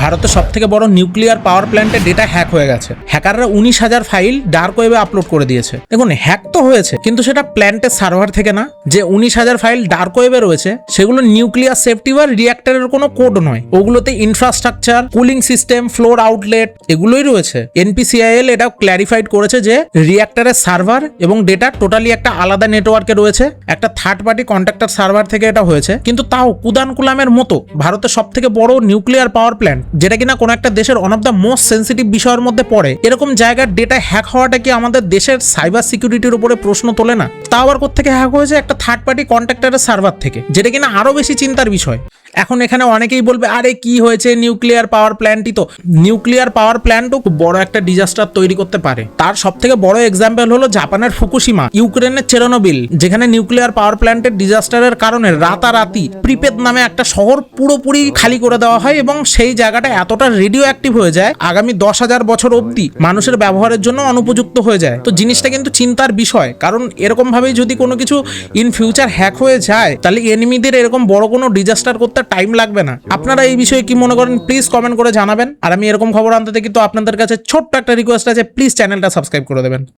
ভারতের সবথেকে বড় নিউক্লিয়ার পাওয়ার প্ল্যান্টে ডেটা হ্যাক হয়ে গেছে। হ্যাকাররা 19,000 ফাইল ডার্ক ওয়েবে আপলোড করে দিয়েছে। দেখুন, হ্যাক তো হয়েছে, কিন্তু সেটা প্ল্যান্টের সার্ভার থেকে না। যে 19,000 ফাইল ডার্ক ওয়েবে রয়েছে সেগুলো নিউক্লিয়ার সেফটি বা রিঅ্যাক্টরের কোনো কোড নয়। ওগুলোতে infrastructure, cooling system, floor outlet এগুলোই রয়েছে। NPCIL এটাও ক্ল্যারিফাইড করেছে যে রিঅ্যাক্টরের সার্ভার এবং ডেটা টোটালি একটা আলাদা নেটওয়ার্কে রয়েছে। একটা থার্ড পার্টি কন্ট্রাক্টর সার্ভার থেকে এটা হয়েছে। কিন্তু তাও কুদানকুলামের মতো ভারতের সবথেকে বড় নিউক্লিয়ার পাওয়ার প্ল্যান্ট, যেটা কিনা কোনো একটা দেশের one of the most sensitive বিষয়ের মধ্যে পড়ে, এরকম জায়গার ডেটা হ্যাক হওয়াটা কি আমাদের দেশের সাইবার সিকিউরিটির উপরে প্রশ্ন তোলে না? তা আবার কোত্থেকে হ্যাক হয়েছে? একটা থার্ড পার্টি কন্ট্রাক্টরের সার্ভার থেকে, যেটা কিনা আরো বেশি চিন্তার বিষয়। এখন এখানে অনেকেই বলবে, আরে কি হয়েছে, নিউক্লিয়ার পাওয়ার প্ল্যান্টই তো। নিউক্লিয়ার পাওয়ার প্ল্যান্টও খুব বড় একটা ডিজাস্টার তৈরি করতে পারে। তার সব থেকে বড় এক্সাম্পল হলো জাপানের ফুকুশিমা, ইউক্রেনের চেরনোবিল, যেখানে নিউক্লিয়ার পাওয়ার প্ল্যান্টের ডিজাস্টারের কারণে রাতারাতি প্রিপেদ নামে একটা শহর পুরোপুরি খালি করে দেওয়া হয় এবং সেই জায়গাটা এতটা রেডিও অ্যাক্টিভ হয়ে যায় আগামী 10,000 বছর অবধি মানুষের ব্যবহারের জন্য অনুপযুক্ত হয়ে যায়। তো জিনিসটা কিন্তু চিন্তার বিষয়, কারণ এরকম ভাবেই যদি কোনো কিছু ইন ফিউচার হ্যাক হয়ে যায় তাহলে এনিমিদের এরকম বড় কোনো ডিজাস্টার করতে টাইম লাগবে না। আপনারা এই বিষয়ে কি মনে করেন প্লিজ কমেন্ট করে জানাবেন। আর আমি এরকম খবর আনতে থাকি, তো আপনাদের কাছে ছোট্ট একটা রিকোয়েস্ট আছে, প্লিজ চ্যানেলটা সাবস্ক্রাইব করে দেবেন।